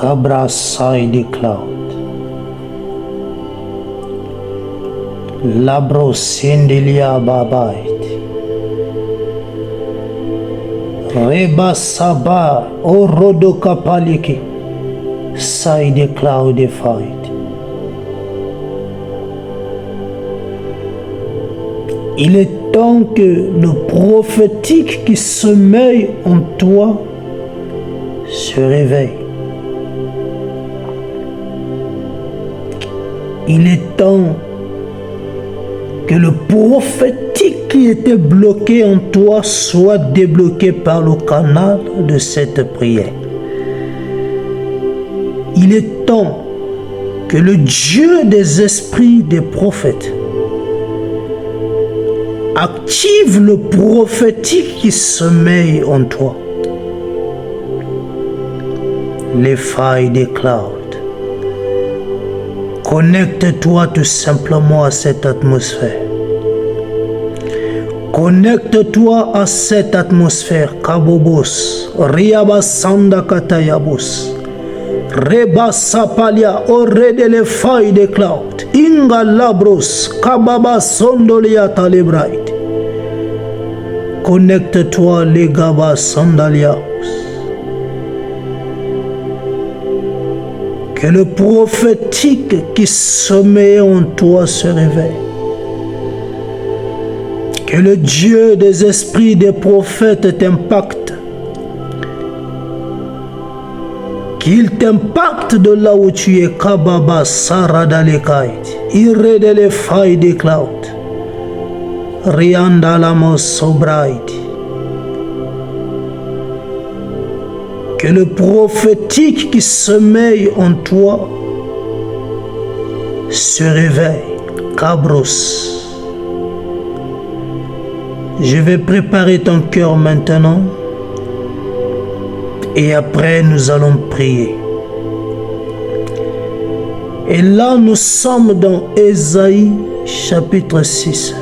Cabra side cloud. Labro sendelia babait. Reba saba orodo kapaliki. Side cloud fight. Il est temps que le prophétique qui sommeille en toi se réveille. Il est temps que le prophétique qui était bloqué en toi soit débloqué par le canal de cette prière. Il est temps que le Dieu des esprits des prophètes active le prophétique qui sommeille en toi. Les failles des clouds. Connecte-toi tout simplement à cette atmosphère. Connecte-toi à cette atmosphère. Kabobos, Riabasanda Katayabos, Reba Sapalia, Orede les failles des clouds. Inga Labros, Kababa Sondolia Talebraïd. Connecte-toi, les Gaba Sandalia. Que le prophétique qui sommeille en toi se réveille. Que le Dieu des esprits des prophètes t'impacte. Qu'il t'impacte de là où tu es. Kababa Saradalekaid. Irede les failles des clouds. Riandalamos Sobraid. Que le prophétique qui sommeille en toi se réveille. Cabros. Je vais préparer ton cœur maintenant. Et après, nous allons prier. Et là, nous sommes dans Ésaïe chapitre 6.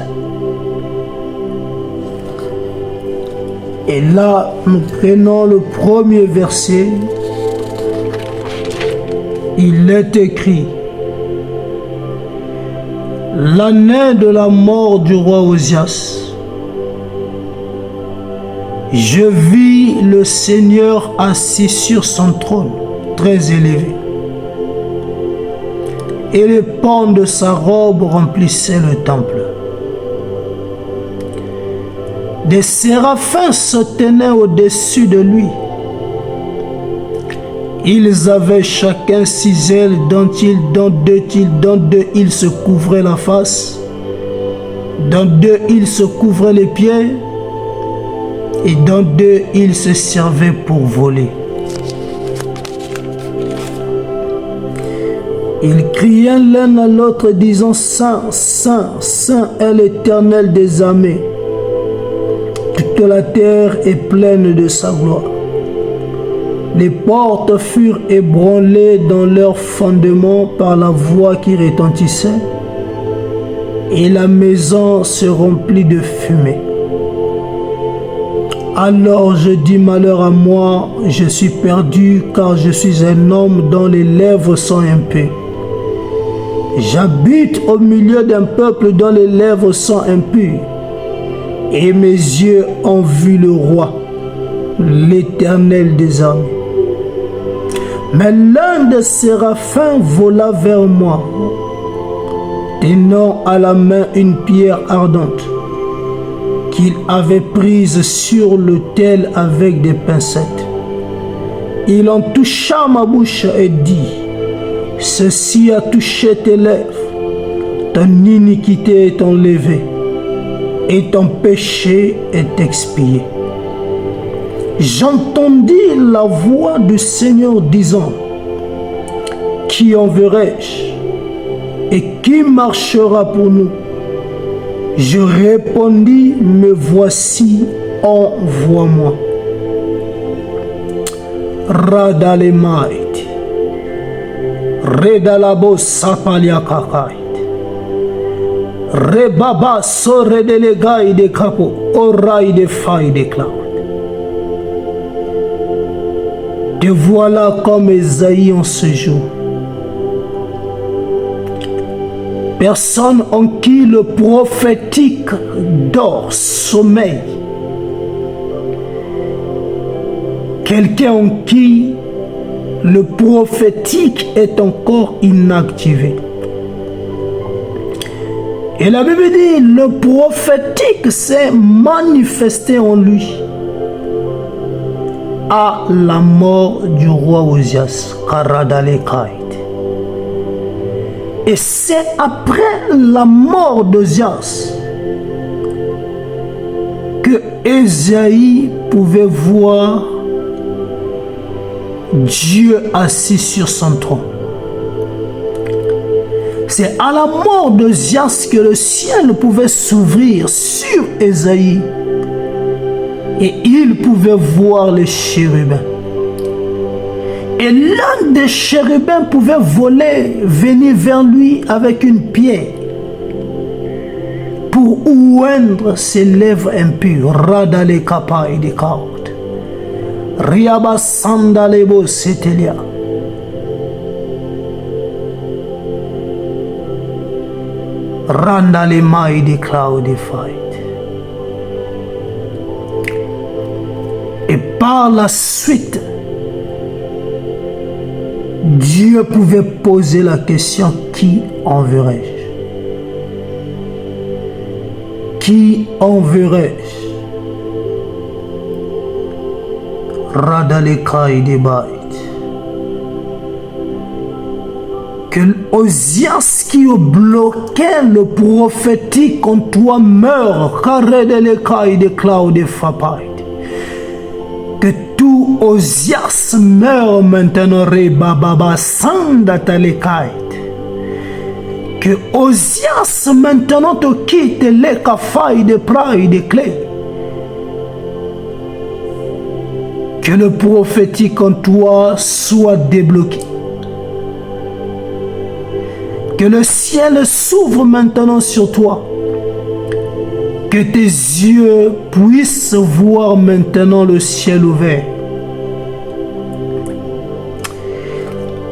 Et là, nous prenons le premier verset. Il est écrit: l'année de la mort du roi Osias, je vis le Seigneur assis sur son trône, très élevé. Et les pans de sa robe remplissaient le temple. Des séraphins se tenaient au-dessus de lui. Ils avaient chacun 6 ailes, dont deux ils se couvraient la face, dont 2 ils se couvraient les pieds, et dont 2 ils se servaient pour voler. Ils criaient l'un à l'autre, disant: Saint, Saint, Saint est l'Éternel des armées. Toute la terre est pleine de sa gloire. Les portes furent ébranlées dans leurs fondements par la voix qui retentissait, et la maison se remplit de fumée. Alors je dis: malheur à moi, je suis perdu, car je suis un homme dont les lèvres sont impies. J'habite au milieu d'un peuple dont les lèvres sont impies. Et mes yeux ont vu le roi, l'Éternel des armées. Mais l'un des séraphins vola vers moi, tenant à la main une pierre ardente qu'il avait prise sur l'autel avec des pincettes. Il en toucha ma bouche et dit: ceci a touché tes lèvres, ton iniquité est enlevée et ton péché est expié. J'entendis la voix du Seigneur disant: qui enverrai-je et qui marchera pour nous? Je répondis: me voici, envoie-moi. Radalemait, Redalabo Sapaliakakait, Rebaba Soredelegai de Capo, Orai de Faille de Cloud. Te voilà comme Esaïe en ce jour. Personne en qui le prophétique dort, sommeille. Quelqu'un en qui le prophétique est encore inactivé. Et la Bible dit, le prophétique s'est manifesté en lui à la mort du roi Osias, Karadalekaïd. Et c'est après la mort d'Osias que Ésaïe pouvait voir Dieu assis sur son trône. C'est à la mort d'Osias que le ciel pouvait s'ouvrir sur Ésaïe et il pouvait voir les chérubins. Et l'un des chérubins pouvait voler, venir vers lui avec une pierre pour oindre ses lèvres impures. Radale kapa et de kaut. Riaba sandalebo setelia. Randale mai de cloudified. Et par la suite, Dieu pouvait poser la question, qui enverrai-je? Qui enverrai-je? Radalekai de Baït. Que Osias qui bloquait le prophétique en toi meurt. Karedelekai de Cloud de Fapaït. Que tout Osias meurt maintenant, Rebababa Sandatalekai. Que Osias maintenant te quitte les kafailles de praille de clés. Que le prophétique en toi soit débloqué. Que le ciel s'ouvre maintenant sur toi. Que tes yeux puissent voir maintenant le ciel ouvert.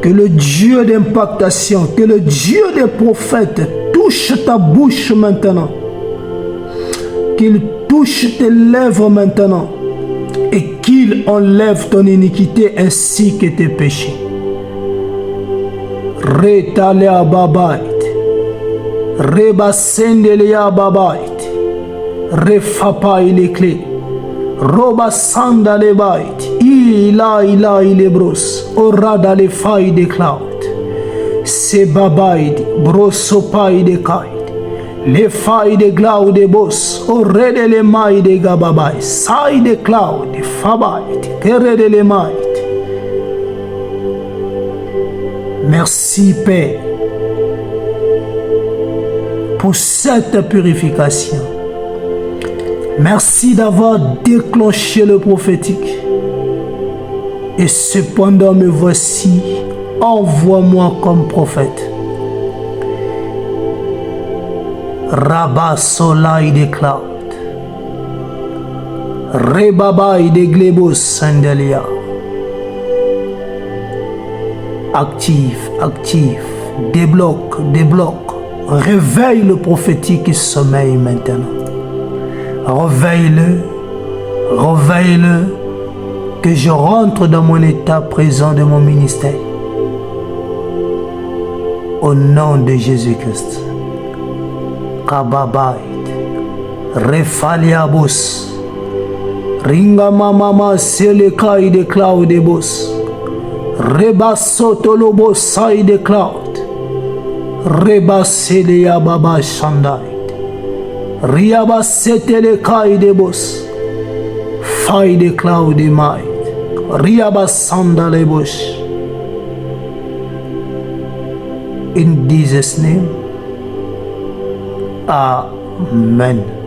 Que le Dieu d'impactation, que le Dieu des prophètes touche ta bouche maintenant. Qu'il touche tes lèvres maintenant. Et qu'il enlève ton iniquité ainsi que tes péchés. Retalea babait. Rebasendelea babait. Refapa les clés. Roba sanda les bait. Ila ilebros. Orada les failles de cloud. Se babait. Brosopai de kai. Les failles de glaude de boss, orede les mailles de gababai, sailles de cloud, fabait, kerede les mailles. Merci Père pour cette purification. Merci d'avoir déclenché le prophétique. Et cependant me voici, envoie-moi comme prophète. Rabba solai de cloud. Rebabai de glebos sandalia. Active, active. Débloque, débloque. Réveille le prophétique qui sommeille maintenant. Réveille-le. Réveille-le. Que je rentre dans mon état présent de mon ministère. Au nom de Jésus-Christ. Kababait, Refaliabos, Ringa Mama Selekai de Cloud de Bos, Rebasotolobos Sai de Cloud, Rebaselia Baba Shandai, Riabasetelekai de Bos, Fai de Cloud de Mai, Riabasanda de Bos. In Jesus' name. Amen.